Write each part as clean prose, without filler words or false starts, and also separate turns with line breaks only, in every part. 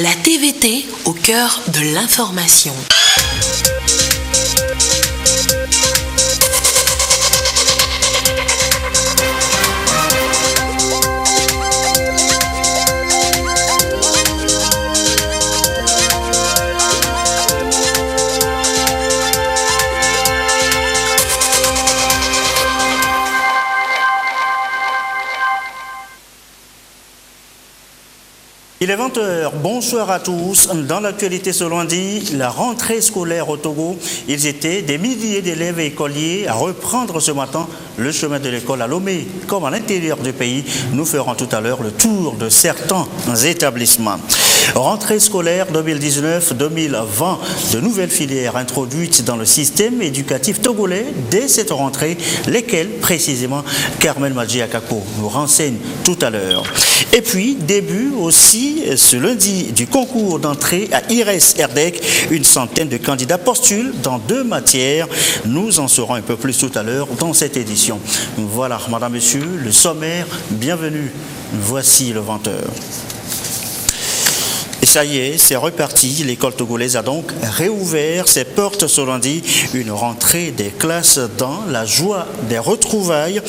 La TVT au cœur de l'information.
Il est 20h, bonsoir à tous. Dans l'actualité ce lundi, la rentrée scolaire au Togo, ils étaient des milliers d'élèves et écoliers à reprendre ce matin le chemin de l'école à Lomé. Comme à l'intérieur du pays, nous ferons tout à l'heure le tour de certains établissements. Rentrée scolaire 2019-2020, de nouvelles filières introduites dans le système éducatif togolais dès cette rentrée, lesquelles précisément Carmen Madjiakako nous renseigne tout à l'heure. Et puis, début aussi ce lundi du concours d'entrée à IRES-RDEC, une centaine de candidats postulent dans 2 matières. Nous en saurons un peu plus tout à l'heure dans cette édition. Voilà, madame, monsieur, le sommaire, bienvenue. Voici le 20h. Et ça y est, c'est reparti. L'école togolaise a donc réouvert ses portes ce lundi. Une rentrée des classes dans la joie des retrouvailles.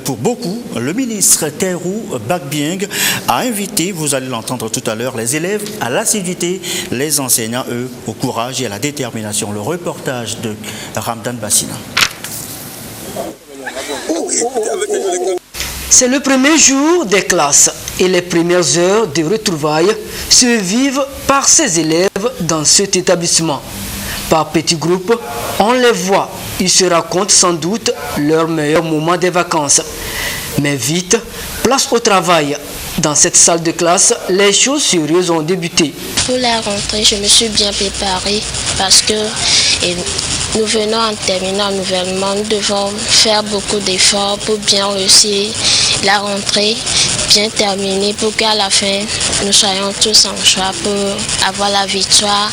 Pour beaucoup, le ministre Tairou Bakbieng a invité, vous allez l'entendre tout à l'heure, les élèves à l'assiduité, les enseignants, eux, au courage et à la détermination. Le reportage de Ramdan Bassina.
C'est le premier jour des classes et les premières heures de retrouvailles se vivent par ces élèves dans cet établissement. Par petits groupes, on les voit, ils se racontent sans doute leur meilleur moment des vacances. Mais vite, place au travail. Dans cette salle de classe, les choses sérieuses ont débuté.
Pour la rentrée, je me suis bien préparée parce que nous venons en terminant nouvellement. Nous devons faire beaucoup d'efforts pour bien réussir la rentrée, bien terminer pour qu'à la fin, nous soyons tous en joie pour avoir la victoire,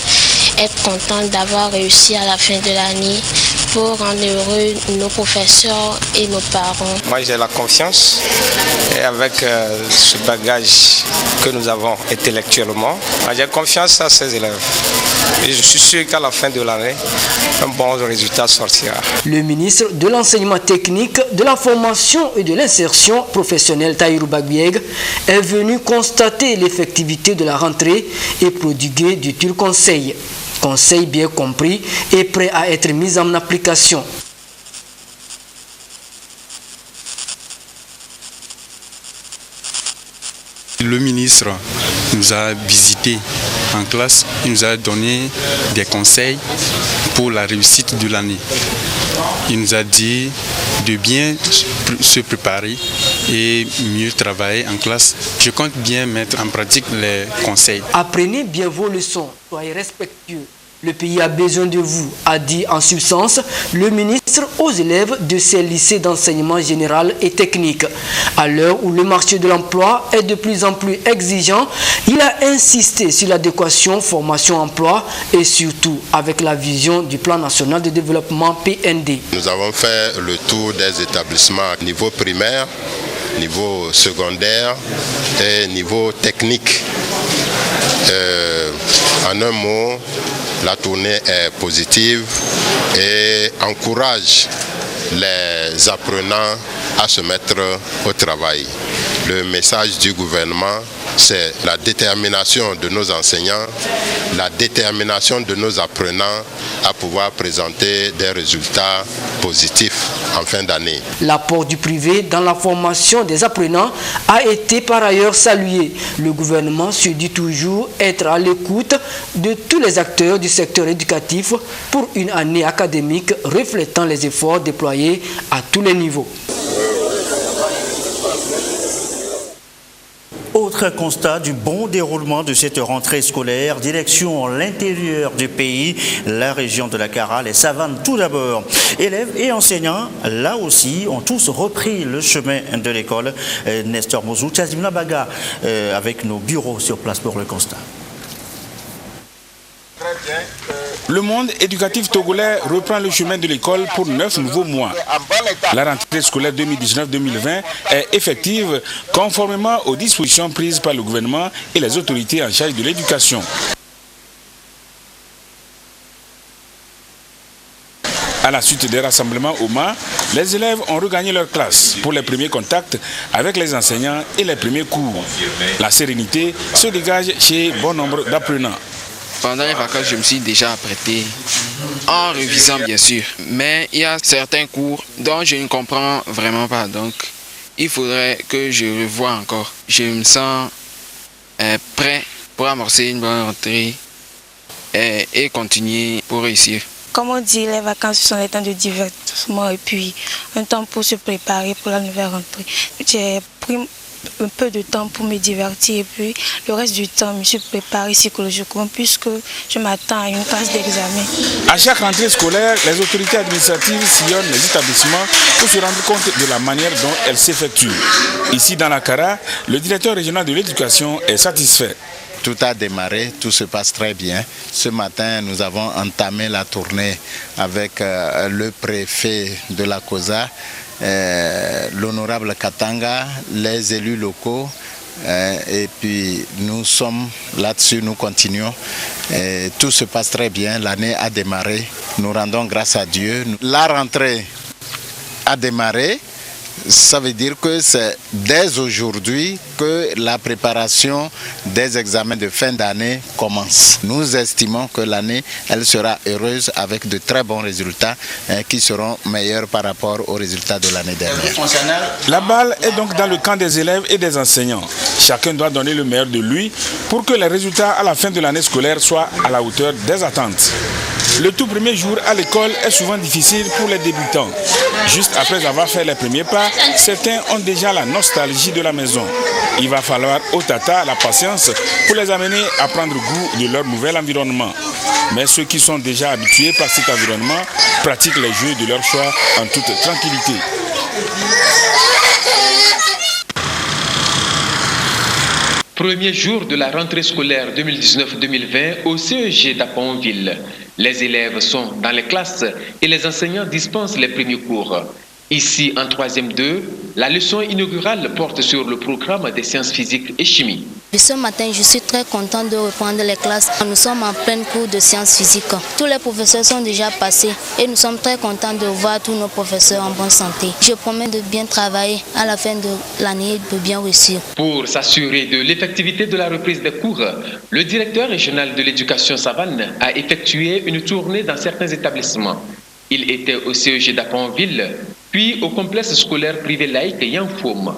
être contents d'avoir réussi à la fin de l'année pour rendre heureux nos professeurs et nos parents.
Moi, j'ai la confiance et avec ce bagage que nous avons intellectuellement, j'ai confiance à ces élèves. Et je suis sûr qu'à la fin de l'année, un bon résultat sortira.
Le ministre de l'Enseignement technique, de la formation et de l'insertion professionnelle Tairou Bakbieng est venu constater l'effectivité de la rentrée et prodiguer d'utiles conseils. Conseils bien compris et prêts à être mis en application.
Le ministre nous a visités en classe, il nous a donné des conseils pour la réussite de l'année. Il nous a dit de bien se préparer et mieux travailler en classe. Je compte bien mettre en pratique les conseils.
Apprenez bien vos leçons, soyez respectueux. Le pays a besoin de vous, a dit en substance le ministre aux élèves de ces lycées d'enseignement général et technique. À l'heure où le marché de l'emploi est de plus en plus exigeant, il a insisté sur l'adéquation formation-emploi et surtout avec la vision du plan national de développement PND.
Nous avons fait le tour des établissements niveau primaire, niveau secondaire et niveau technique. En un mot, la tournée est positive et encourage les apprenants à se mettre au travail. Le message du gouvernement, c'est la détermination de nos enseignants, la détermination de nos apprenants à pouvoir présenter des résultats positifs en fin d'année.
L'apport du privé dans la formation des apprenants a été par ailleurs salué. Le gouvernement se dit toujours être à l'écoute de tous les acteurs du secteur éducatif pour une année académique reflétant les efforts déployés à tous les niveaux.
Autre constat du bon déroulement de cette rentrée scolaire, direction l'intérieur du pays, la région de la Kara, les savanes tout d'abord. Élèves et enseignants, là aussi, ont tous repris le chemin de l'école. Nestor Mozou, Tchazimna Baga, avec nos bureaux sur place pour le constat.
Très bien. Le monde éducatif togolais reprend le chemin de l'école pour 9 nouveaux mois. La rentrée scolaire 2019-2020 est effective conformément aux dispositions prises par le gouvernement et les autorités en charge de l'éducation. À la suite des rassemblements au MA, les élèves ont regagné leur classe pour les premiers contacts avec les enseignants et les premiers cours. La sérénité se dégage chez bon nombre d'apprenants.
Pendant les vacances, je me suis déjà apprêté, en révisant bien sûr. Mais il y a certains cours dont je ne comprends vraiment pas. Donc, il faudrait que je revoie encore. Je me sens prêt pour amorcer une bonne rentrée et continuer pour réussir.
Comme on dit, les vacances sont des temps de divertissement et puis un temps pour se préparer pour la nouvelle rentrée. J'ai pris un peu de temps pour me divertir et puis le reste du temps, je me suis préparé psychologiquement puisque je m'attends à une classe d'examen.
À chaque rentrée scolaire, les autorités administratives sillonnent les établissements pour se rendre compte de la manière dont elles s'effectuent. Ici dans la Kara, le directeur régional de l'éducation est satisfait.
Tout a démarré, tout se passe très bien. Ce matin, nous avons entamé la tournée avec le préfet de la COSA, l'honorable Katanga, les élus locaux. Et puis nous sommes là-dessus, nous continuons. Et tout se passe très bien, l'année a démarré. Nous rendons grâce à Dieu. La rentrée a démarré. Ça veut dire que c'est dès aujourd'hui que la préparation des examens de fin d'année commence. Nous estimons que l'année, elle sera heureuse avec de très bons résultats qui seront meilleurs par rapport aux résultats de l'année dernière.
La balle est donc dans le camp des élèves et des enseignants. Chacun doit donner le meilleur de lui pour que les résultats à la fin de l'année scolaire soient à la hauteur des attentes. Le tout premier jour à l'école est souvent difficile pour les débutants. Juste après avoir fait les premiers pas, certains ont déjà la nostalgie de la maison. Il va falloir au tata la patience pour les amener à prendre goût de leur nouvel environnement. Mais ceux qui sont déjà habitués par cet environnement pratiquent les jeux de leur choix en toute tranquillité.
Premier jour de la rentrée scolaire 2019-2020 au CEG d'Aponville. Les élèves sont dans les classes et les enseignants dispensent les premiers cours. Ici, en 3e 2, la leçon inaugurale porte sur le programme des sciences physiques et chimie.
Ce matin, je suis très contente de reprendre les classes. Nous sommes en plein cours de sciences physiques. Tous les professeurs sont déjà passés et nous sommes très contents de voir tous nos professeurs en bonne santé. Je promets de bien travailler à la fin de l'année, de bien réussir.
Pour s'assurer de l'effectivité de la reprise des cours, le directeur régional de l'éducation Savane a effectué une tournée dans certains établissements. Il était au CEG d'Aponville, puis au complexe scolaire privé laïque Yanfoum.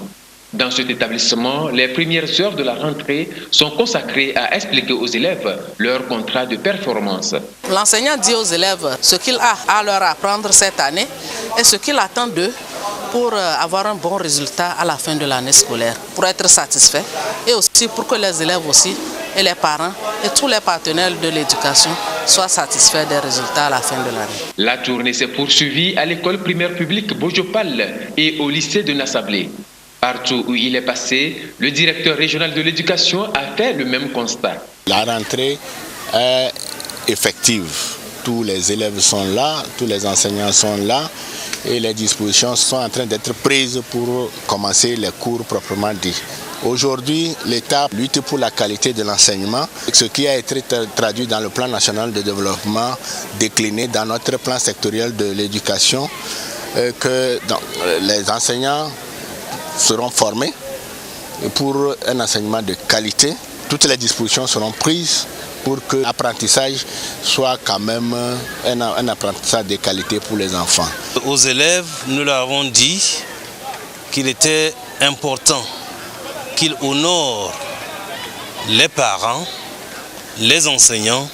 Dans cet établissement, les premières heures de la rentrée sont consacrées à expliquer aux élèves leur contrat de performance.
L'enseignant dit aux élèves ce qu'il a à leur apprendre cette année et ce qu'il attend d'eux pour avoir un bon résultat à la fin de l'année scolaire, pour être satisfait et aussi pour que les élèves aussi et les parents et tous les partenaires de l'éducation soient satisfaits des résultats à la fin de l'année.
La tournée s'est poursuivie à l'école primaire publique Bojopal et au lycée de Nassablé. Partout où il est passé, le directeur régional de l'éducation a fait le même constat.
La rentrée est effective. Tous les élèves sont là, tous les enseignants sont là et les dispositions sont en train d'être prises pour commencer les cours proprement dits. Aujourd'hui, l'État lutte pour la qualité de l'enseignement, ce qui a été traduit dans le plan national de développement décliné dans notre plan sectoriel de l'éducation, que les enseignants seront formés pour un enseignement de qualité. Toutes les dispositions seront prises pour que l'apprentissage soit quand même un apprentissage de qualité pour les enfants.
Aux élèves, nous leur avons dit qu'il était important qu'ils honorent les parents, les enseignants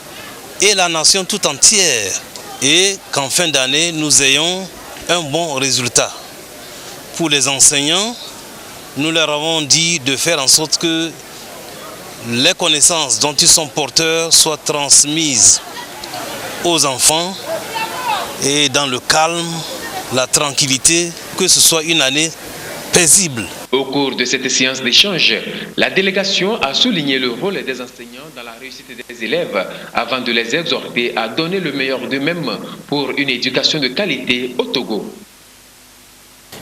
et la nation tout entière et qu'en fin d'année, nous ayons un bon résultat. Pour les enseignants, nous leur avons dit de faire en sorte que les connaissances dont ils sont porteurs soient transmises aux enfants et dans le calme, la tranquillité, que ce soit une année paisible.
Au cours de cette séance d'échange, la délégation a souligné le rôle des enseignants dans la réussite des élèves avant de les exhorter à donner le meilleur d'eux-mêmes pour une éducation de qualité au Togo.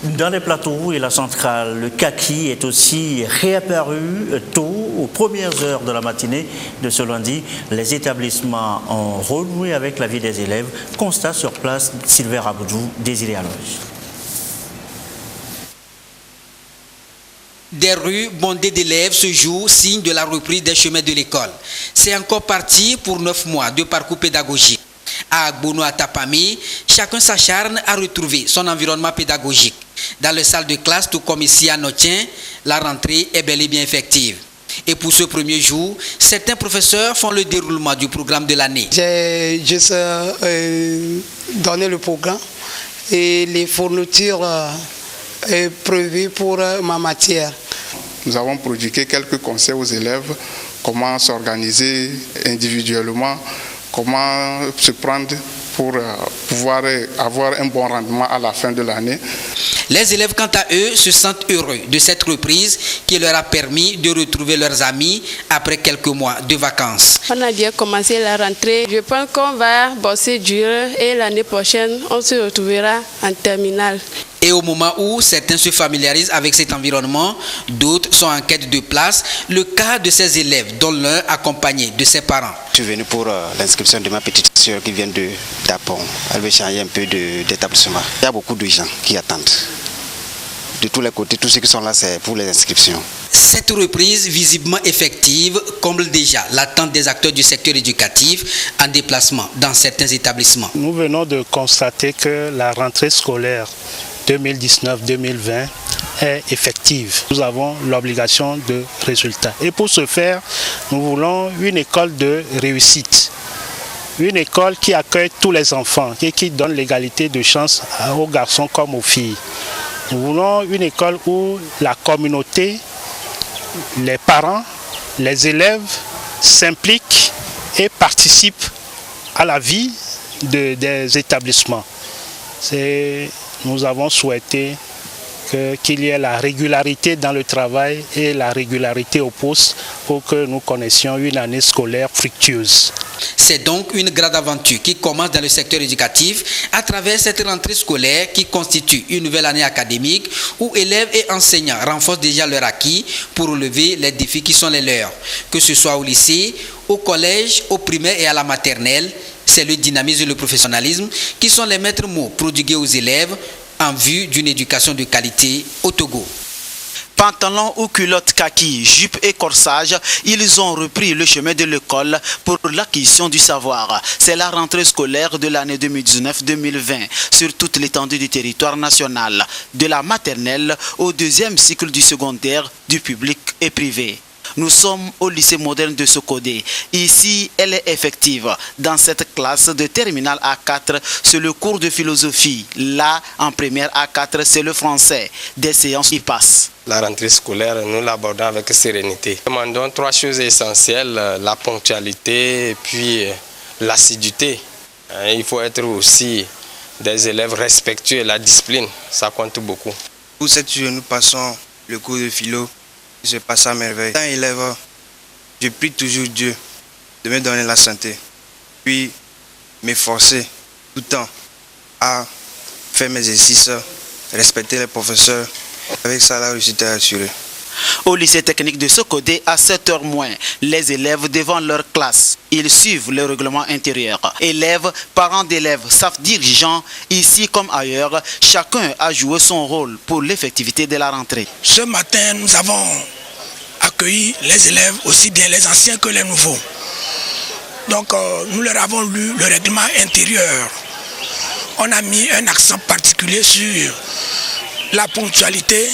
Dans les plateaux et la centrale, le kaki est aussi réapparu tôt, aux premières heures de la matinée de ce lundi. Les établissements ont renoué avec la vie des élèves. Constat sur place, Sylvain Raboudou, Désiré Aloge.
Des rues bondées d'élèves ce jour, signe de la reprise des chemins de l'école. C'est encore parti pour 9 mois de parcours pédagogique. À Agbono, à Tapami, chacun s'acharne à retrouver son environnement pédagogique. Dans les salles de classe, tout comme ici à Notien, la rentrée est bel et bien effective. Et pour ce premier jour, certains professeurs font le déroulement du programme de l'année.
J'ai juste donné le programme et les fournitures prévues pour ma matière.
Nous avons prodigué quelques conseils aux élèves, comment s'organiser individuellement, comment se prendre pour pouvoir avoir un bon rendement à la fin de l'année.
Les élèves, quant à eux, se sentent heureux de cette reprise qui leur a permis de retrouver leurs amis après quelques mois de vacances.
On a bien commencé la rentrée. Je pense qu'on va bosser dur et l'année prochaine, on se retrouvera en terminale.
Et au moment où certains se familiarisent avec cet environnement, d'autres sont en quête de place. Le cas de ces élèves, dont l'un accompagné de ses parents.
Je suis venu pour l'inscription de ma petite soeur qui vient d'Apon. Elle veut changer un peu d'établissement. Il y a beaucoup de gens qui attendent. De tous les côtés, tous ceux qui sont là, c'est pour les inscriptions.
Cette reprise visiblement effective comble déjà l'attente des acteurs du secteur éducatif en déplacement dans certains établissements.
Nous venons de constater que la rentrée scolaire 2019-2020 est effective. Nous avons l'obligation de résultat. Et pour ce faire, nous voulons une école de réussite. Une école qui accueille tous les enfants et qui donne l'égalité de chance aux garçons comme aux filles. Nous voulons une école où la communauté, les parents, les élèves s'impliquent et participent à la vie des établissements. Nous avons souhaité qu'il y ait la régularité dans le travail et la régularité au poste pour que nous connaissions une année scolaire fructueuse.
C'est donc une grande aventure qui commence dans le secteur éducatif à travers cette rentrée scolaire qui constitue une nouvelle année académique où élèves et enseignants renforcent déjà leur acquis pour relever les défis qui sont les leurs. Que ce soit au lycée, au collège, au primaire et à la maternelle, c'est le dynamisme et le professionnalisme qui sont les maîtres mots prodigués aux élèves en vue d'une éducation de qualité au Togo.
Pantalons ou culottes kaki, jupes et corsage, ils ont repris le chemin de l'école pour l'acquisition du savoir. C'est la rentrée scolaire de l'année 2019-2020 sur toute l'étendue du territoire national, de la maternelle au deuxième cycle du secondaire, du public et privé. Nous sommes au lycée moderne de Sokodé. Ici, elle est effective. Dans cette classe de terminale A4, c'est le cours de philosophie. Là, en première A4, c'est le français. Des séances y passent.
La rentrée scolaire, nous l'abordons avec sérénité. Nous demandons 3 choses essentielles, la ponctualité et puis l'assiduité. Il faut être aussi des élèves respectueux, la discipline, ça compte beaucoup.
Pour cette journée, nous passons le cours de philo. Je passe à merveille. Tant élève, je prie toujours Dieu de me donner la santé, puis m'efforcer tout le temps à faire mes exercices, respecter les professeurs. Avec ça, la réussite est assurée.
Au lycée technique de Sokodé, à 7h moins, les élèves devant leur classe, ils suivent le règlement intérieur. Élèves, parents d'élèves, staff dirigeants, ici comme ailleurs, chacun a joué son rôle pour l'effectivité de la rentrée.
Ce matin, nous avons accueilli les élèves, aussi bien les anciens que les nouveaux. Donc, nous leur avons lu le règlement intérieur. On a mis un accent particulier sur la ponctualité,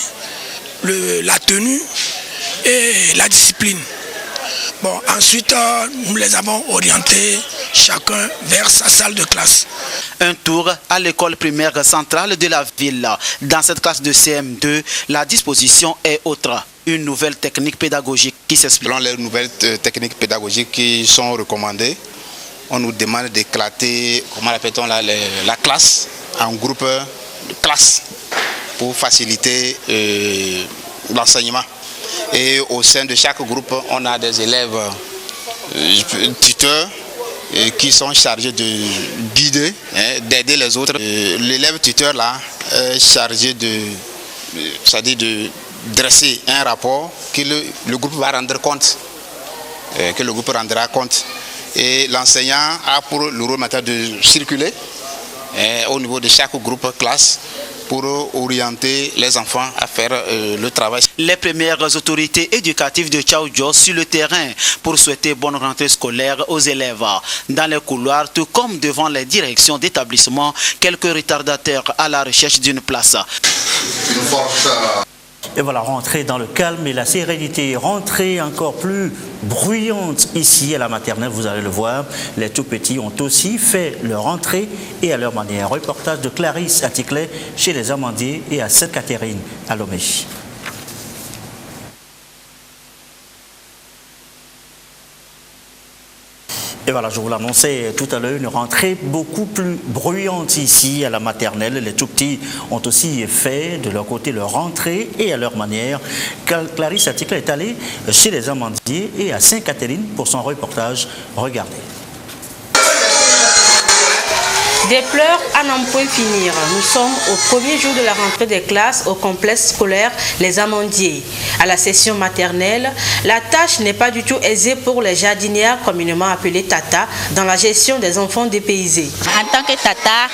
la tenue et la discipline. Bon, ensuite, nous les avons orientés chacun vers sa salle de classe.
Un tour à l'école primaire centrale de la ville. Dans cette classe de CM2, la disposition est autre. Une nouvelle technique pédagogique qui s'explique.
Selon les nouvelles techniques pédagogiques qui sont recommandées, on nous demande d'éclater, comment appelle-t-on la classe en groupe de classe pour faciliter
l'enseignement. Et au sein de chaque groupe, on a des élèves tuteurs qui sont chargés de guider, d'aider les autres. L'élève tuteur là est chargé c'est-à-dire de dresser un rapport que le groupe va rendre compte, que le groupe rendra compte. Et l'enseignant a pour le rôle maintenant de circuler au niveau de chaque groupe classe pour orienter les enfants à faire le travail.
Les premières autorités éducatives de Tchaoudjo sur le terrain pour souhaiter bonne rentrée scolaire aux élèves. Dans les couloirs, tout comme devant les directions d'établissement, quelques retardataires à la recherche d'une place.
Et voilà, rentrée dans le calme et la sérénité, rentrée encore plus bruyante ici à la maternelle, vous allez le voir. Les tout-petits ont aussi fait leur entrée et à leur manière. Reportage de Clarisse Aticlet chez les Amandiers et à Sainte-Catherine à Lomé. Et voilà, je vous l'annonçais tout à l'heure, une rentrée beaucoup plus bruyante ici à la maternelle. Les tout-petits ont aussi fait de leur côté leur rentrée et à leur manière. Clarisse Aticlet est allée chez les Amandiers et à Sainte-Catherine pour son reportage. Regardez.
Des pleurs à n'en point finir. Nous sommes au premier jour de la rentrée des classes au complexe scolaire Les Amandiers. À la session maternelle, la tâche n'est pas du tout aisée pour les jardinières communément appelées Tata dans la gestion des enfants dépaysés.
En tant que Tata,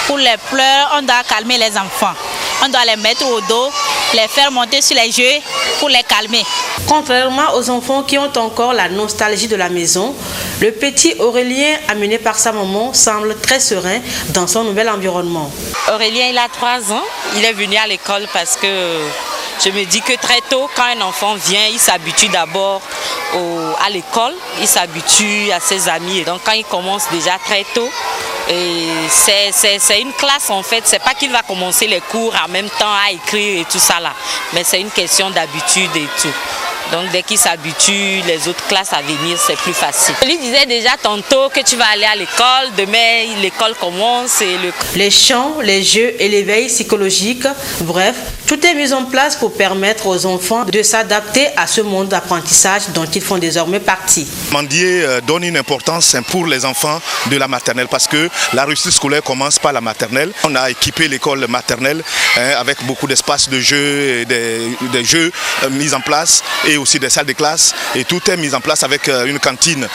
pour les pleurs, on doit calmer les enfants. On doit les mettre au dos, les faire monter sur les jeux pour les calmer.
Contrairement aux enfants qui ont encore la nostalgie de la maison, le petit Aurélien, amené par sa maman, semble très serein dans son nouvel environnement.
Aurélien, il a 3 ans. Il est venu à l'école parce que je me dis que très tôt, quand un enfant vient, il s'habitue d'abord à l'école, il s'habitue à ses amis. Et donc quand il commence déjà très tôt, c'est une classe en fait, c'est pas qu'il va commencer les cours en même temps à écrire et tout ça là, mais c'est une question d'habitude et tout. Donc dès qu'il s'habitue, les autres classes à venir, c'est plus facile. Je lui disais déjà tantôt que tu vas aller à l'école, demain l'école commence.
Les chants, les jeux et l'éveil psychologique, bref, tout est mis en place pour permettre aux enfants de s'adapter à ce monde d'apprentissage dont ils font désormais partie.
Mandier donne une importance pour les enfants de la maternelle parce que la réussite scolaire commence par la maternelle. On a équipé l'école maternelle avec beaucoup d'espaces de jeux, des jeux mis en place et aussi des salles de classe et tout est mis en place avec une cantine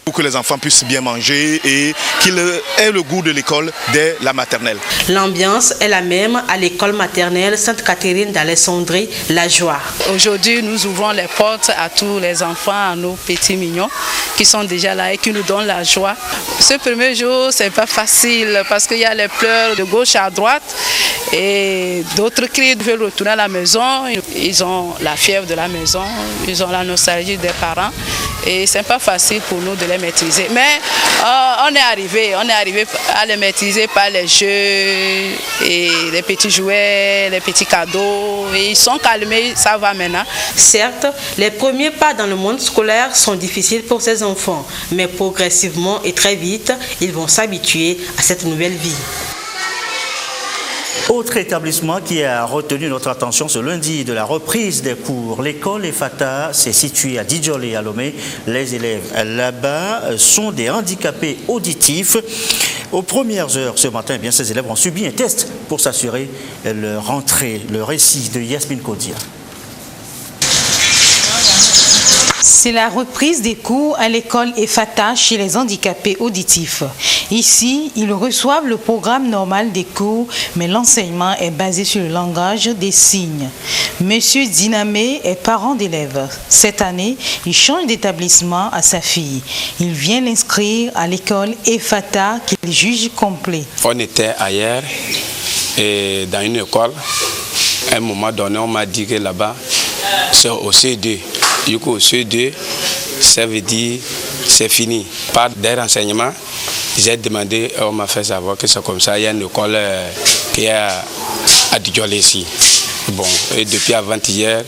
pour que les enfants puissent bien manger et qu'ils aient le goût de l'école dès la maternelle.
L'ambiance est la même à l'école maternelle Sainte-Catherine d'Alessandrie, La Joie.
Aujourd'hui, nous ouvrons les portes à tous les enfants, à nos petits mignons qui sont déjà là et qui nous donnent la joie. Ce premier jour, c'est pas facile parce qu'il y a les pleurs de gauche à droite et d'autres crient veulent retourner à la maison. Ils ont la fièvre de la maison. Ils ont la nostalgie des parents et c'est pas facile pour nous de les maîtriser. Mais on est arrivé à les maîtriser par les jeux et les petits jouets, les petits cadeaux. Et ils sont calmés, ça va maintenant.
Certes, les premiers pas dans le monde scolaire sont difficiles pour ces enfants, mais progressivement et très vite, ils vont s'habituer à cette nouvelle vie.
Autre établissement qui a retenu notre attention ce lundi de la reprise des cours, l'école Efata s'est située à Djolé à Lomé. Les élèves là-bas sont des handicapés auditifs. Aux premières heures ce matin, ces élèves ont subi un test pour s'assurer leur rentrée. Le récit de Yasmine Kodia.
C'est la reprise des cours à l'école Efata chez les handicapés auditifs. Ici, ils reçoivent le programme normal des cours, mais l'enseignement est basé sur le langage des signes. Monsieur Dinamé est parent d'élèves. Cette année, il change d'établissement à sa fille. Il vient l'inscrire à l'école Efata qu'il juge complet.
On était ailleurs et dans une école. À un moment donné, on m'a dit que là-bas, c'est au C2. Du coup, au C2, ça veut dire c'est fini. Par des renseignements, j'ai demandé, on m'a fait savoir que c'est comme ça. Il y a une école qui est à Djolé ici. Bon, et depuis avant-hier,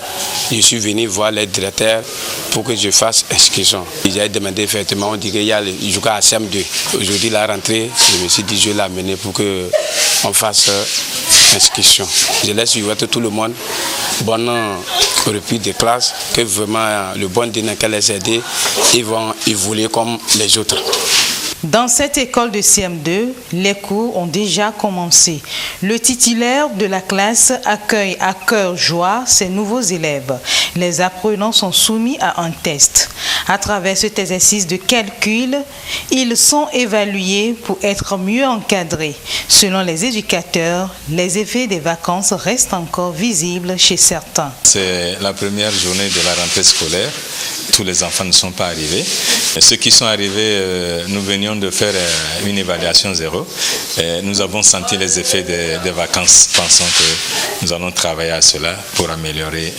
je suis venu voir les directeurs pour que je fasse inscription. J'ai demandé effectivement, on dit qu'il y a le jusqu'à CM2. Aujourd'hui, la rentrée, je me suis dit, je vais l'amener pour qu'on fasse inscription. Je laisse souhaiter tout le monde bonne reprise de classe, que vraiment le bon dîner qu'elle les aide, ils vont évoluer comme les autres.
Dans cette école de CM2, les cours ont déjà commencé. Le titulaire de la classe accueille à cœur joie ses nouveaux élèves. Les apprenants sont soumis à un test. À travers cet exercice de calcul, ils sont évalués pour être mieux encadrés. Selon les éducateurs, les effets des vacances restent encore visibles chez certains.
C'est la première journée de la rentrée scolaire. Tous les enfants ne sont pas arrivés. Ceux qui sont arrivés, nous venions de faire une évaluation zéro. Nous avons senti les effets des vacances, pensant que nous allons travailler à cela pour améliorer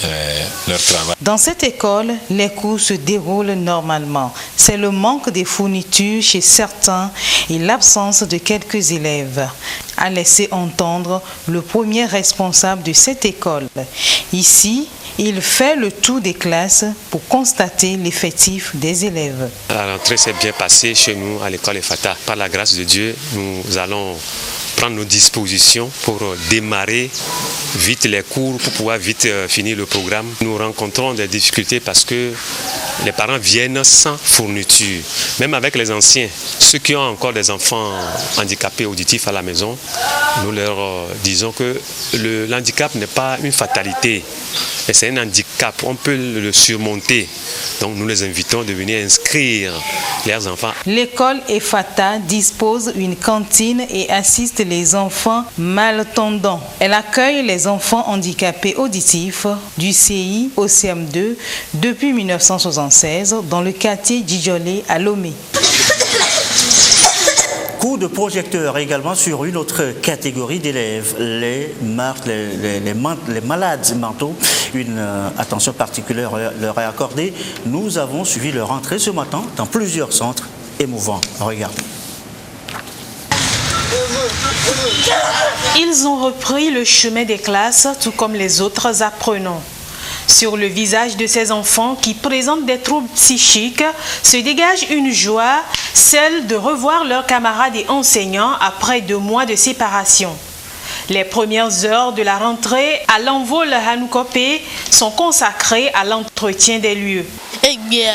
leur travail.
Dans cette école, les cours se déroulent normalement. C'est le manque des fournitures chez certains et l'absence de quelques élèves, a laissé entendre le premier responsable de cette école. Ici, il fait le tour des classes pour constater l'effectif des élèves.
La rentrée s'est bien passée chez nous à l'école EFATA. Par la grâce de Dieu, nous allons prendre nos dispositions pour démarrer vite les cours, pour pouvoir vite finir le programme. Nous rencontrons des difficultés parce que les parents viennent sans fourniture. Même avec les anciens, ceux qui ont encore des enfants handicapés auditifs à la maison, nous leur disons que l'handicap n'est pas une fatalité, mais c'est un handicap, on peut le surmonter. Donc nous les invitons de venir inscrire leurs enfants.
L'école EFATA dispose d'une cantine et assiste les enfants malentendants. Elle accueille les enfants handicapés auditifs du CI au CM2 depuis 1976 dans le quartier Djidjolé à Lomé.
Coup de projecteur également sur une autre catégorie d'élèves, les malades mentaux. Une attention particulière leur est accordée. Nous avons suivi leur entrée ce matin dans plusieurs centres émouvants. Regardez.
Ils ont repris le chemin des classes, tout comme les autres apprenants. Sur le visage de ces enfants qui présentent des troubles psychiques se dégage une joie, celle de revoir leurs camarades et enseignants après 2 mois de séparation. Les premières heures de la rentrée à l'envol Hanukopé sont consacrées à l'entretien des lieux.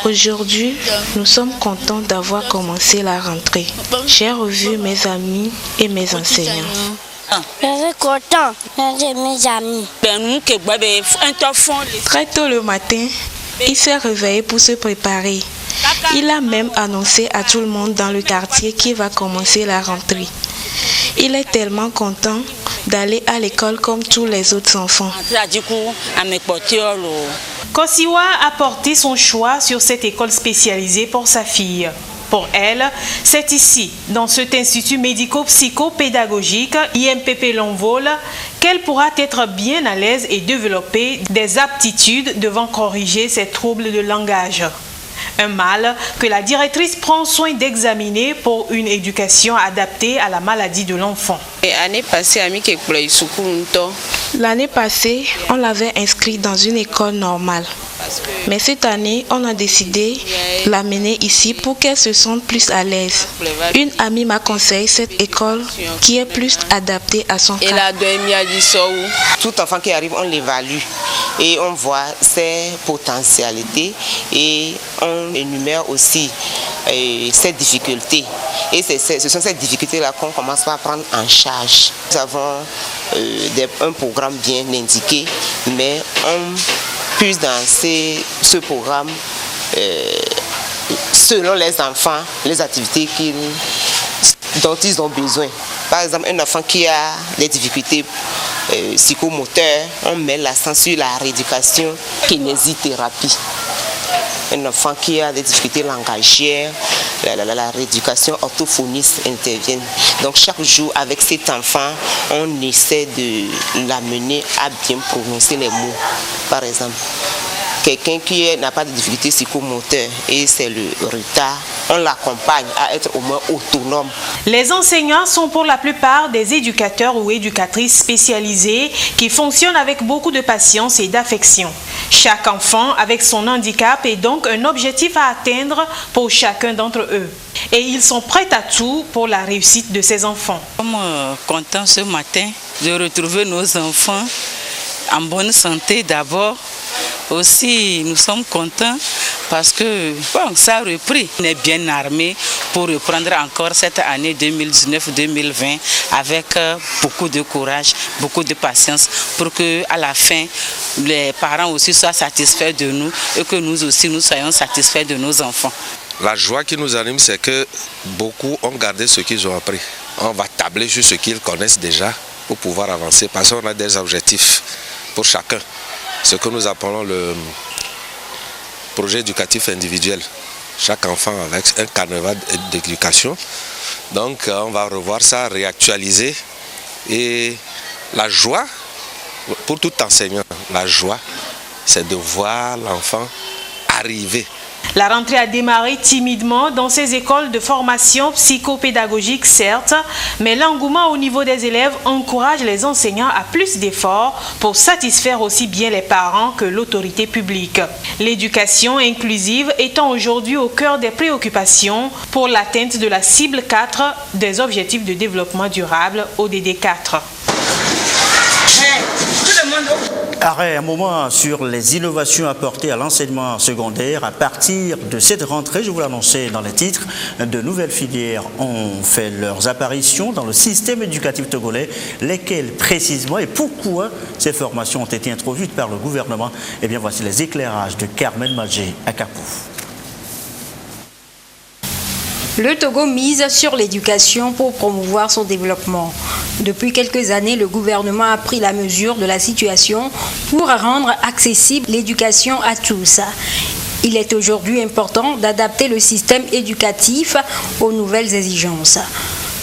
Aujourd'hui, nous sommes contents d'avoir commencé la rentrée. J'ai revu mes amis et mes enseignants.
Je suis content, j'ai mes amis.
Très tôt le matin, il s'est réveillé pour se préparer. Il a même annoncé à tout le monde dans le quartier qu'il va commencer la rentrée. Il est tellement content d'aller à l'école comme tous les autres enfants.
Kosiwa a porté son choix sur cette école spécialisée pour sa fille. Pour elle, c'est ici, dans cet institut médico-psycho-pédagogique IMPP L'Envol, qu'elle pourra être bien à l'aise et développer des aptitudes devant corriger ses troubles de langage. Un mal que la directrice prend soin d'examiner pour une éducation adaptée à la maladie de l'enfant.
L'année passée, on l'avait inscrit dans une école normale. Mais cette année, on a décidé de l'amener ici pour qu'elle se sente plus à l'aise. Une amie m'a conseillé cette école qui est plus adaptée à son cas.
Tout enfant qui arrive, on l'évalue et on voit ses potentialités et on énumère aussi ses difficultés. Et ce sont ces difficultés-là qu'on commence à prendre en charge. Nous avons un programme bien indiqué, mais on puise dans ce programme selon les enfants, les activités dont ils ont besoin. Par exemple, un enfant qui a des difficultés psychomoteurs, on met l'accent sur la rééducation, kinésithérapie. Un enfant qui a des difficultés langagières, la rééducation orthophoniste intervient. Donc chaque jour avec cet enfant, on essaie de l'amener à bien prononcer les mots, par exemple. quelqu'un qui n'a pas de difficulté psychomoteur et c'est le retard, on l'accompagne à être au moins autonome.
Les enseignants sont pour la plupart des éducateurs ou éducatrices spécialisés qui fonctionnent avec beaucoup de patience et d'affection. Chaque enfant avec son handicap est donc un objectif à atteindre pour chacun d'entre eux. Et ils sont prêts à tout pour la réussite de ces enfants.
Nous sommes contents ce matin de retrouver nos enfants en bonne santé d'abord. Aussi, nous sommes contents parce que ça a repris. On est bien armés pour reprendre encore cette année 2019-2020 avec beaucoup de courage, beaucoup de patience pour que à la fin, les parents aussi soient satisfaits de nous et que nous aussi, nous soyons satisfaits de nos enfants.
La joie qui nous anime, c'est que beaucoup ont gardé ce qu'ils ont appris. On va tabler sur ce qu'ils connaissent déjà pour pouvoir avancer parce qu'on a des objectifs pour chacun. Ce que nous appelons le projet éducatif individuel. Chaque enfant avec un carnaval d'éducation. Donc on va revoir ça, réactualiser. Et la joie, pour tout enseignant, la joie, c'est de voir l'enfant arriver.
La rentrée a démarré timidement dans ces écoles de formation psychopédagogique, certes, mais l'engouement au niveau des élèves encourage les enseignants à plus d'efforts pour satisfaire aussi bien les parents que l'autorité publique. L'éducation inclusive étant aujourd'hui au cœur des préoccupations pour l'atteinte de la cible 4 des objectifs de développement durable ODD 4.
Arrêt un moment sur les innovations apportées à l'enseignement secondaire. À partir de cette rentrée, je vous l'annonçais dans les titres, de nouvelles filières ont fait leurs apparitions dans le système éducatif togolais. Lesquelles précisément et pourquoi ces formations ont été introduites par le gouvernement? Eh bien, voici les éclairages de Carmen Magé à Kapou.
Le Togo mise sur l'éducation pour promouvoir son développement. Depuis quelques années, le gouvernement a pris la mesure de la situation pour rendre accessible l'éducation à tous. Il est aujourd'hui important d'adapter le système éducatif aux nouvelles exigences.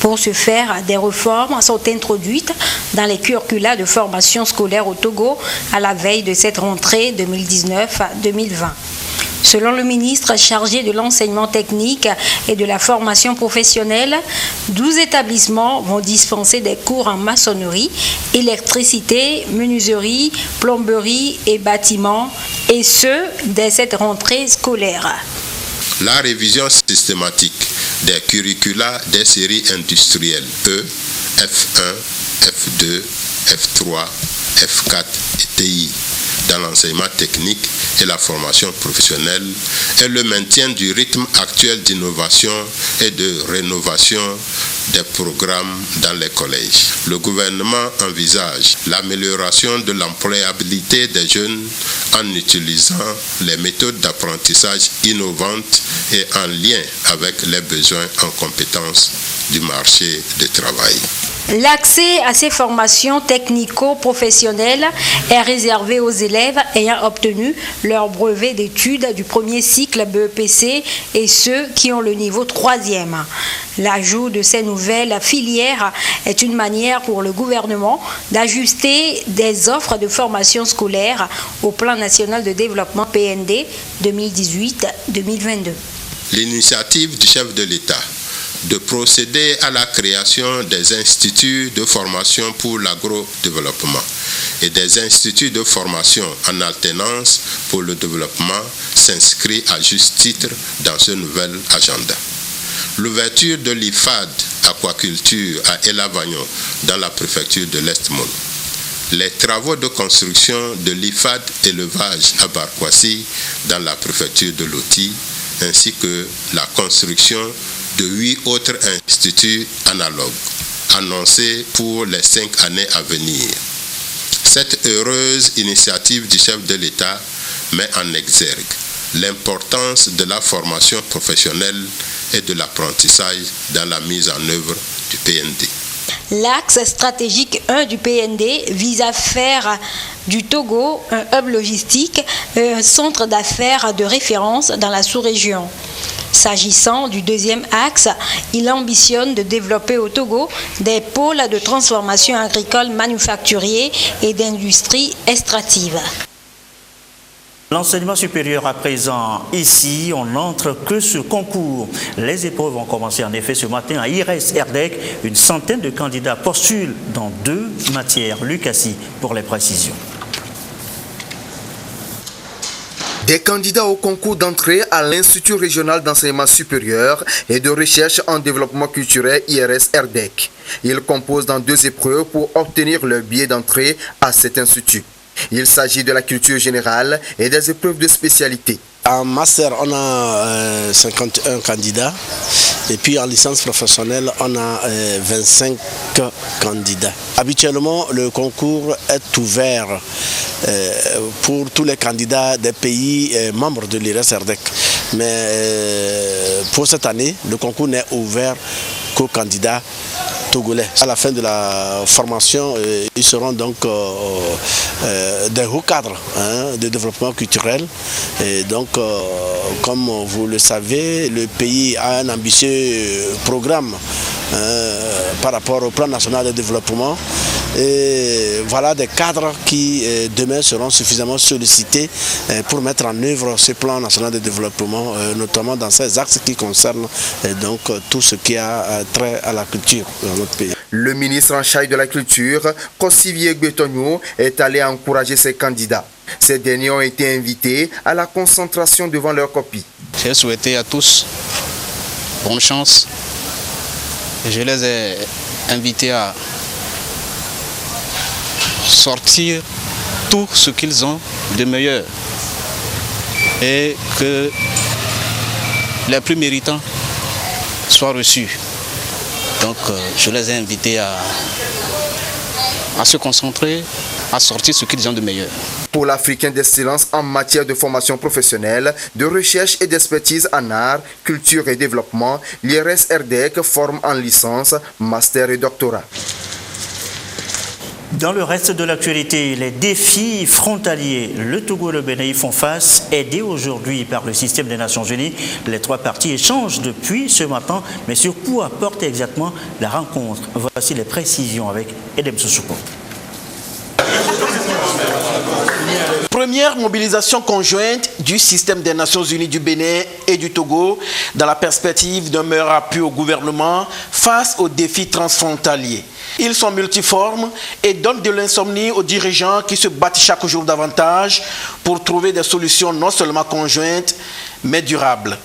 Pour ce faire, des réformes sont introduites dans les curricula de formation scolaire au Togo à la veille de cette rentrée 2019-2020. Selon le ministre chargé de l'enseignement technique et de la formation professionnelle, 12 établissements vont dispenser des cours en maçonnerie, électricité, menuiserie, plomberie et bâtiment, et ce, dès cette rentrée scolaire.
La révision systématique des curricula des séries industrielles E, F1, F2, F3, F4 et TI dans l'enseignement technique et la formation professionnelle et le maintien du rythme actuel d'innovation et de rénovation des programmes dans les collèges. Le gouvernement envisage l'amélioration de l'employabilité des jeunes en utilisant les méthodes d'apprentissage innovantes et en lien avec les besoins en compétences du marché du travail.
L'accès à ces formations technico-professionnelles est réservé aux élèves ayant obtenu leur brevet d'études du premier cycle BEPC et ceux qui ont le niveau 3e. L'ajout de ces nouvelles filières est une manière pour le gouvernement d'ajuster des offres de formation scolaire au plan national de développement PND 2018-2022.
L'initiative du chef de l'État de procéder à la création des instituts de formation pour l'agro-développement et des instituts de formation en alternance pour le développement s'inscrit à juste titre dans ce nouvel agenda. L'ouverture de l'IFAD aquaculture à Elavagnon dans la préfecture de l'Est-Molo. Les travaux de construction de l'IFAD élevage à Barkwasi dans la préfecture de Loti, ainsi que la construction de 8 autres instituts analogues, annoncés pour les 5 années à venir. Cette heureuse initiative du chef de l'État met en exergue l'importance de la formation professionnelle et de l'apprentissage dans la mise en œuvre du PND.
L'axe stratégique 1 du PND vise à faire du Togo un hub logistique et un centre d'affaires de référence dans la sous-région. S'agissant du deuxième axe, il ambitionne de développer au Togo des pôles de transformation agricole manufacturier et d'industrie extractive.
L'enseignement supérieur à présent, ici, on n'entre que sur concours. Les épreuves ont commencé en effet ce matin à IRS-RDEC. Une centaine de candidats postulent dans 2 matières. Lucassi pour les précisions.
Des candidats au concours d'entrée à l'Institut régional d'enseignement supérieur et de recherche en développement culturel IRS-RDEC. Ils composent dans 2 épreuves pour obtenir leur billet d'entrée à cet institut. Il s'agit de la culture générale et des épreuves de spécialité.
En master, on a 51 candidats. Et puis en licence professionnelle, on a 25 candidats. Habituellement, le concours est ouvert pour tous les candidats des pays membres de l'IRS-RDEC. Mais pour cette année, le concours n'est ouvert qu'aux candidats togolais. À la fin de la formation, ils seront donc des hauts cadres de développement culturel. Et donc, comme vous le savez, le pays a un ambitieux programme par rapport au plan national de développement. Et voilà des cadres qui demain seront suffisamment sollicités pour mettre en œuvre ce plan national de développement, notamment dans ces axes qui concernent donc tout ce qui a trait à la culture dans notre pays.
Le ministre en charge de la culture, Kosivier Gbetonio, est allé encourager ses candidats. Ces derniers ont été invités à la concentration devant leur copie.
J'ai souhaité à tous bonne chance. Je les ai invités à sortir tout ce qu'ils ont de meilleur et que les plus méritants soient reçus. Donc je les ai invités à se concentrer, à sortir ce qu'ils ont de meilleur.
Pour l'Africain d'excellence en matière de formation professionnelle, de recherche et d'expertise en art, culture et développement, l'IRS-RDEC forme en licence, master et doctorat.
Dans le reste de l'actualité, les défis frontaliers, le Togo et le Bénin y font face, aidés aujourd'hui par le système des Nations Unies. Les 3 parties échangent depuis ce matin, mais sur quoi porte exactement la rencontre? Voici les précisions avec Edem Soussouko.
Première mobilisation conjointe du système des Nations Unies du Bénin et du Togo dans la perspective d'un meilleur appui au gouvernement face aux défis transfrontaliers. Ils sont multiformes et donnent de l'insomnie aux dirigeants qui se battent chaque jour davantage pour trouver des solutions non seulement conjointes, mais durables.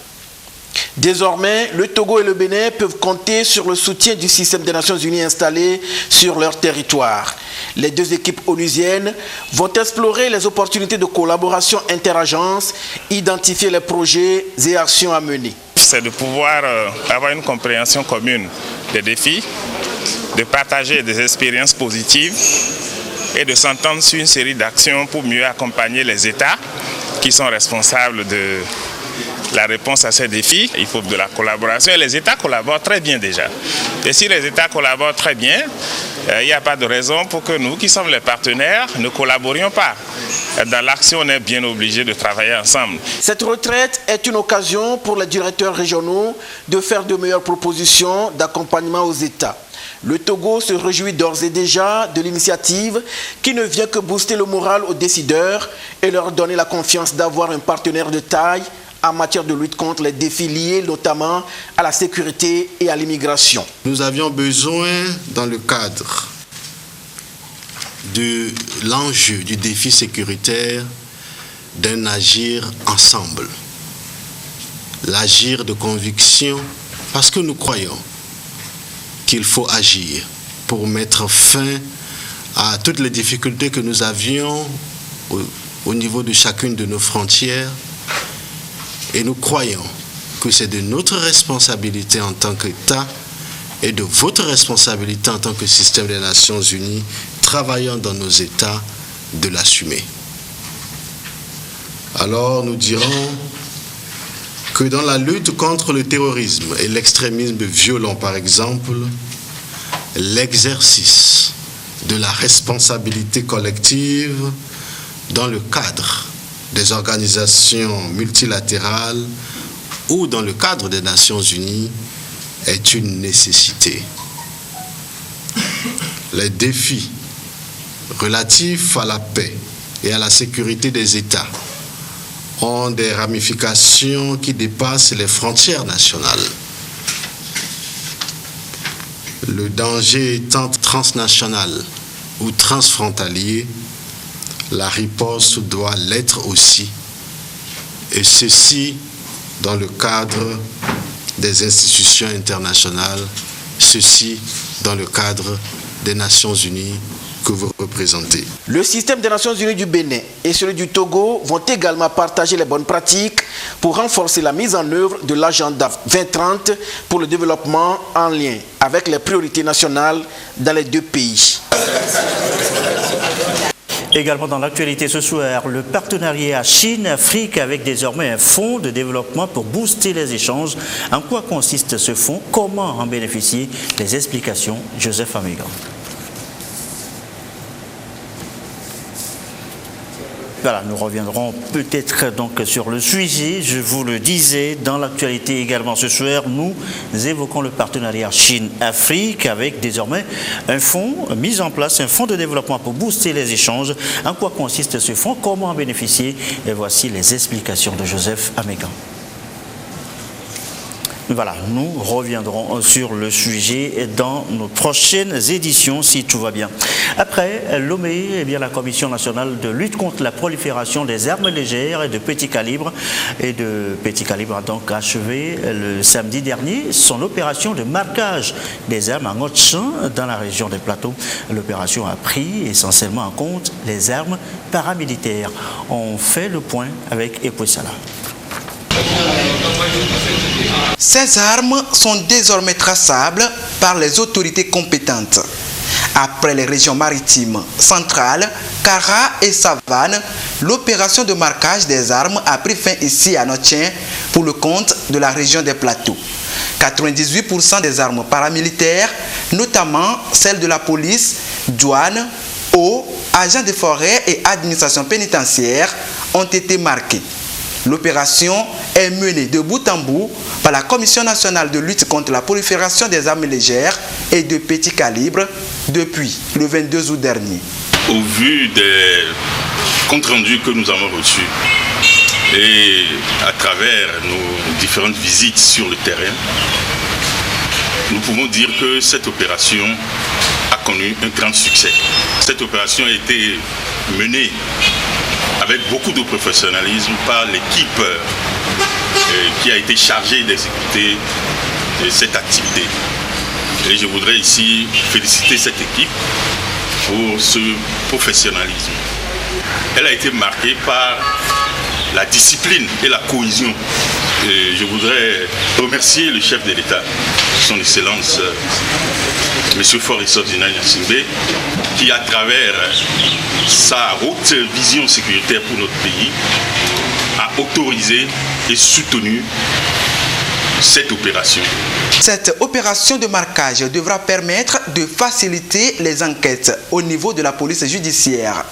Désormais, le Togo et le Bénin peuvent compter sur le soutien du système des Nations Unies installé sur leur territoire. Les 2 équipes onusiennes vont explorer les opportunités de collaboration interagences, identifier les projets et actions à mener.
C'est de pouvoir avoir une compréhension commune des défis, de partager des expériences positives et de s'entendre sur une série d'actions pour mieux accompagner les États qui sont responsables de la réponse à ces défis. Il faut de la collaboration et les États collaborent très bien déjà. Et si les États collaborent très bien, il n'y a pas de raison pour que nous, qui sommes les partenaires, ne collaborions pas. Dans l'action, on est bien obligé de travailler ensemble.
Cette retraite est une occasion pour les directeurs régionaux de faire de meilleures propositions d'accompagnement aux États. Le Togo se réjouit d'ores et déjà de l'initiative qui ne vient que booster le moral aux décideurs et leur donner la confiance d'avoir un partenaire de taille en matière de lutte contre les défis liés notamment à la sécurité et à l'immigration.
Nous avions besoin, dans le cadre de l'enjeu du défi sécuritaire, d'un agir ensemble. L'agir de conviction, parce que nous croyons qu'il faut agir pour mettre fin à toutes les difficultés que nous avions au niveau de chacune de nos frontières. Et nous croyons que c'est de notre responsabilité en tant qu'État et de votre responsabilité en tant que système des Nations Unies travaillant dans nos États de l'assumer. Alors nous dirons que dans la lutte contre le terrorisme et l'extrémisme violent par exemple, l'exercice de la responsabilité collective dans le cadre des organisations multilatérales ou dans le cadre des Nations Unies est une nécessité. Les défis relatifs à la paix et à la sécurité des États ont des ramifications qui dépassent les frontières nationales. Le danger étant transnational ou transfrontalier, la riposte doit l'être aussi, et ceci dans le cadre des institutions internationales, ceci dans le cadre des Nations Unies que vous représentez.
Le système des Nations Unies du Bénin et celui du Togo vont également partager les bonnes pratiques pour renforcer la mise en œuvre de l'agenda 2030 pour le développement en lien avec les priorités nationales dans les deux pays.
Également dans l'actualité ce soir, le partenariat Chine-Afrique avec désormais un fonds de développement pour booster les échanges. En quoi consiste ce fonds? Comment en bénéficier? Les explications, Joseph Amégan. Voilà, nous reviendrons peut-être donc sur le sujet. Je vous le disais, dans l'actualité également ce soir, nous évoquons le partenariat Chine-Afrique avec désormais un fonds mis en place, un fonds de développement pour booster les échanges. En quoi consiste ce fonds? Comment en bénéficier? Et voici les explications de Joseph Amégan. Voilà, nous reviendrons sur le sujet dans nos prochaines éditions, si tout va bien. Après Lomé, eh bien, la Commission nationale de lutte contre la prolifération des armes légères et de petit calibre a donc achevé le samedi dernier son opération de marquage des armes en Haute-Champ dans la région des Plateaux. L'opération a pris essentiellement en compte les armes paramilitaires. On fait le point avec Epoussala.
Ces armes sont désormais traçables par les autorités compétentes. Après les régions maritimes centrales, Kara et Savane, l'opération de marquage des armes a pris fin ici à Notien pour le compte de la région des Plateaux. 98% des armes paramilitaires, notamment celles de la police, douane, eau, agents de forêt et administration pénitentiaire, ont été marquées. L'opération est menée de bout en bout par la Commission nationale de lutte contre la prolifération des armes légères et de petit calibre depuis le 22 août dernier.
Au vu des comptes rendus que nous avons reçus et à travers nos différentes visites sur le terrain, nous pouvons dire que cette opération a connu un grand succès. Cette opération a été menée avec beaucoup de professionnalisme par l'équipe qui a été chargée d'exécuter cette activité. Et je voudrais ici féliciter cette équipe pour ce professionnalisme. Elle a été marquée par la discipline et la cohésion. Et je voudrais remercier le chef de l'État, son Excellence M. Faure-Essor Zinal Gnassingbé, qui à travers sa haute vision sécuritaire pour notre pays a autorisé et soutenu cette opération.
Cette opération de marquage devra permettre de faciliter les enquêtes au niveau de la police judiciaire.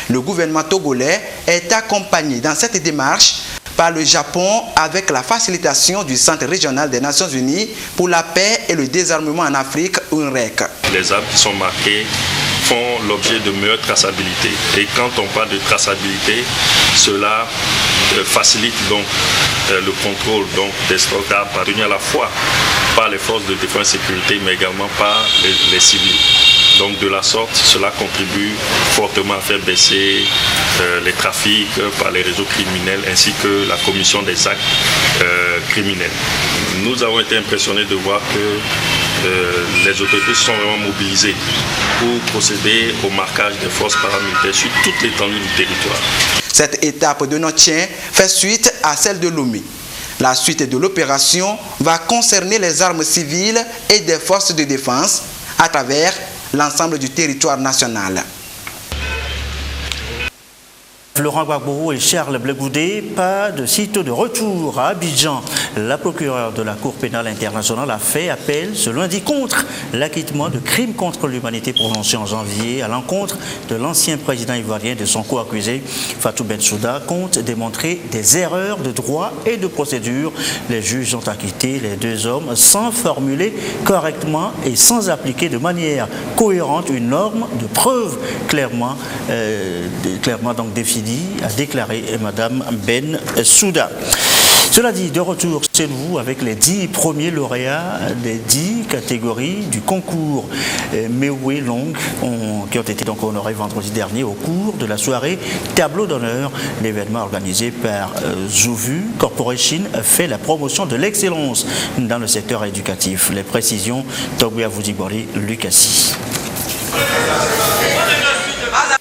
Le gouvernement togolais est accompagné dans cette démarche par le Japon avec la facilitation du Centre régional des Nations Unies pour la paix et le désarmement en Afrique, UNREC.
Les armes qui sont marquées font l'objet de meilleure traçabilité. Et quand on parle de traçabilité, cela facilite donc le contrôle donc, des stocks d'armes parvenus à la fois par les forces de défense et sécurité, mais également par les civils. Donc de la sorte, cela contribue fortement à faire baisser les trafics par les réseaux criminels ainsi que la commission des actes criminels. Nous avons été impressionnés de voir que les autorités se sont vraiment mobilisées pour procéder au marquage des forces paramilitaires sur toute l'étendue du territoire.
Cette étape de Notien fait suite à celle de Lomé. La suite de l'opération va concerner les armes civiles et des forces de défense à travers l'ensemble du territoire national.
Florent Gbagbo et Charles Blegoudé, pas de sitôt de retour à Abidjan. La procureure de la Cour pénale internationale a fait appel ce lundi contre l'acquittement de crimes contre l'humanité prononcé en janvier à l'encontre de l'ancien président ivoirien. De son co-accusé, Fatou Bensouda, compte démontrer des erreurs de droit et de procédure. Les juges ont acquitté les deux hommes sans formuler correctement et sans appliquer de manière cohérente une norme de preuve clairement donc définie, a déclaré Madame Bensouda. Cela dit, de retour chez nous avec les 10 premiers lauréats des 10 catégories du concours Mewe Long qui ont été donc honorés vendredi dernier au cours de la soirée Tableau d'honneur. L'événement organisé par Zovu Corporation fait la promotion de l'excellence dans le secteur éducatif. Les précisions, Togouya Vouzibori, Lucassi.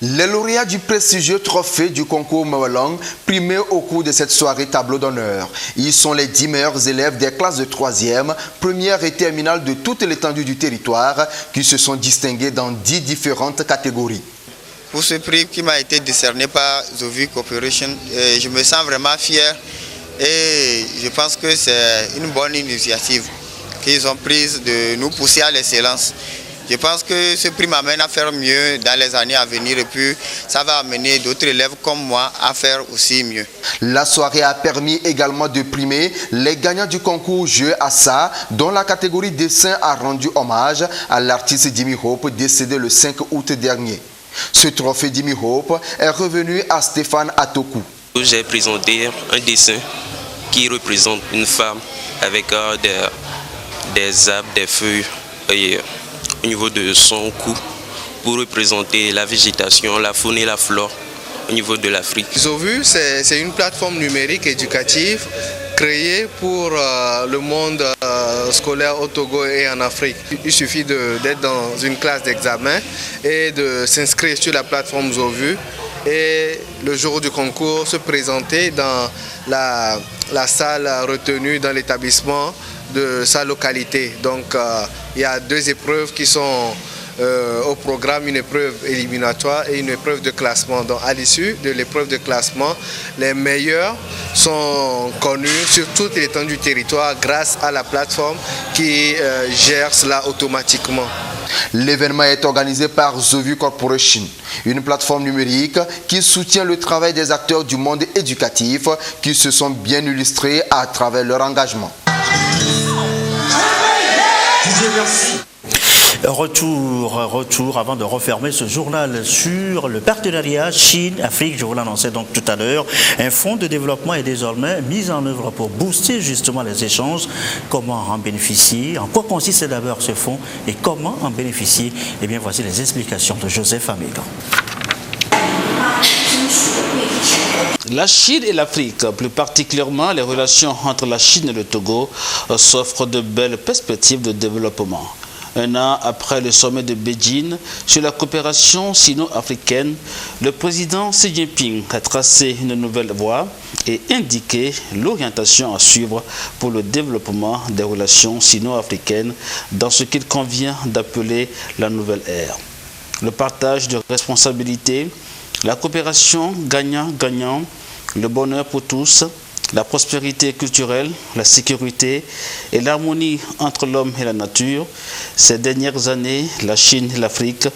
Les lauréats du prestigieux trophée du concours Mewe primés au cours de cette soirée tableau d'honneur. Ils sont les 10 meilleurs élèves des classes de 3e, première et terminale de toute l'étendue du territoire qui se sont distingués dans 10 différentes catégories.
Pour ce prix qui m'a été décerné par Zovu Corporation, je me sens vraiment fier et je pense que c'est une bonne initiative qu'ils ont prise de nous pousser à l'excellence. Je pense que ce prix m'amène à faire mieux dans les années à venir et puis ça va amener d'autres élèves comme moi à faire aussi mieux.
La soirée a permis également de primer les gagnants du concours Jeux Assa, dont la catégorie dessin a rendu hommage à l'artiste Jimmy Hope décédé le 5 août dernier. Ce trophée Jimmy Hope est revenu à Stéphane Atokou.
J'ai présenté un dessin qui représente une femme avec des arbres, des feuilles au niveau de son cou pour représenter la végétation, la faune et la flore au niveau de l'Afrique.
Zovu, c'est une plateforme numérique éducative créée pour le monde scolaire au Togo et en Afrique. Il suffit d'être dans une classe d'examen et de s'inscrire sur la plateforme Zovu et le jour du concours se présenter dans la salle retenue dans l'établissement de sa localité. Donc il y a 2 épreuves qui sont au programme, une épreuve éliminatoire et une épreuve de classement. Donc à l'issue de l'épreuve de classement, les meilleurs sont connus sur toute l'étendue du territoire grâce à la plateforme qui gère cela automatiquement.
L'événement est organisé par Zovu Corporation, une plateforme numérique qui soutient le travail des acteurs du monde éducatif qui se sont bien illustrés à travers leur engagement.
Retour avant de refermer ce journal sur le partenariat Chine-Afrique. Je vous l'annonçais donc tout à l'heure. Un fonds de développement est désormais mis en œuvre pour booster justement les échanges. Comment en bénéficier? En quoi consiste d'abord ce fonds et comment en bénéficier? Eh bien, voici les explications de Joseph Amigan.
La Chine et l'Afrique, plus particulièrement les relations entre la Chine et le Togo, s'offrent de belles perspectives de développement. Un an après le sommet de Beijing sur la coopération sino-africaine, le président Xi Jinping a tracé une nouvelle voie et indiqué l'orientation à suivre pour le développement des relations sino-africaines dans ce qu'il convient d'appeler la nouvelle ère. Le partage de responsabilités, la coopération gagnant-gagnant, le bonheur pour tous, la prospérité culturelle, la sécurité et l'harmonie entre l'homme et la nature. Ces dernières années, la Chine et l'Afrique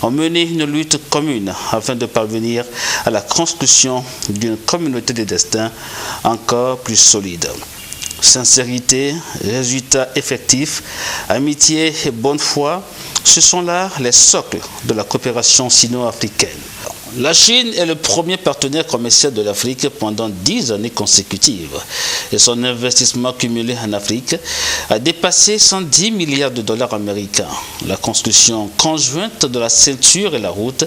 ont mené une lutte commune afin de parvenir à la construction d'une communauté de destin encore plus solide. Sincérité, résultats effectifs, amitié et bonne foi, ce sont là les socles de la coopération sino-africaine. La Chine est le premier partenaire commercial de l'Afrique pendant 10 années consécutives et son investissement cumulé en Afrique a dépassé 110 milliards de dollars américains. La construction conjointe de la ceinture et la route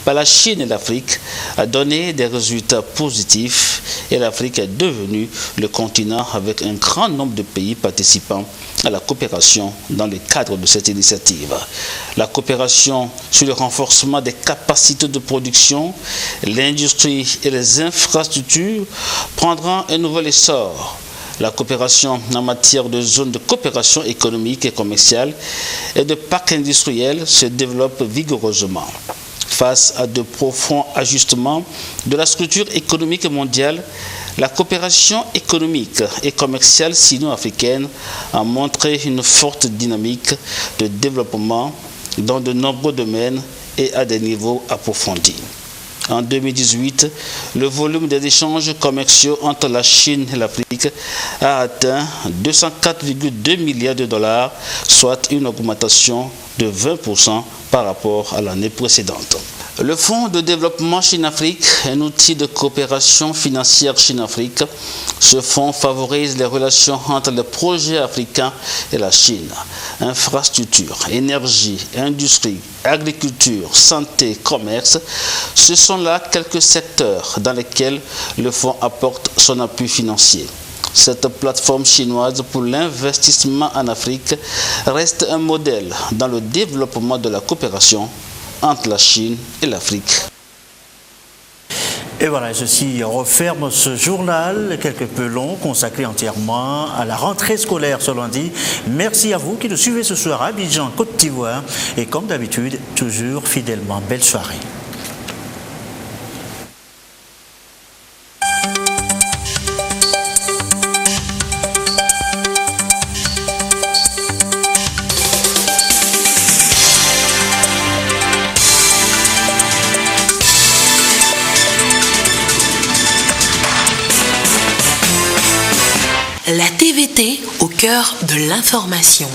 par la Chine et l'Afrique a donné des résultats positifs et l'Afrique est devenue le continent avec un grand nombre de pays participants à la coopération dans le cadre de cette initiative. La coopération sur le renforcement des capacités de production, l'industrie et les infrastructures prendront un nouvel essor. La coopération en matière de zones de coopération économique et commerciale et de parcs industriels se développe vigoureusement. Face à de profonds ajustements de la structure économique mondiale, La coopération économique et commerciale sino-africaine a montré une forte dynamique de développement dans de nombreux domaines et à des niveaux approfondis. En 2018, le volume des échanges commerciaux entre la Chine et l'Afrique a atteint 204,2 milliards de dollars, soit une augmentation de 20% par rapport à l'année précédente. Le Fonds de développement Chine-Afrique, un outil de coopération financière Chine-Afrique, ce fonds favorise les relations entre les projets africains et la Chine. Infrastructures, énergie, industrie, agriculture, santé, commerce, ce sont là quelques secteurs dans lesquels le fonds apporte son appui financier. Cette plateforme chinoise pour l'investissement en Afrique reste un modèle dans le développement de la coopération entre la Chine et l'Afrique.
Et voilà, ceci referme ce journal quelque peu long consacré entièrement à la rentrée scolaire ce lundi. Merci à vous qui nous suivez ce soir à Abidjan, Côte d'Ivoire et comme d'habitude, toujours fidèlement. Belle soirée.
La TVT au cœur de l'information.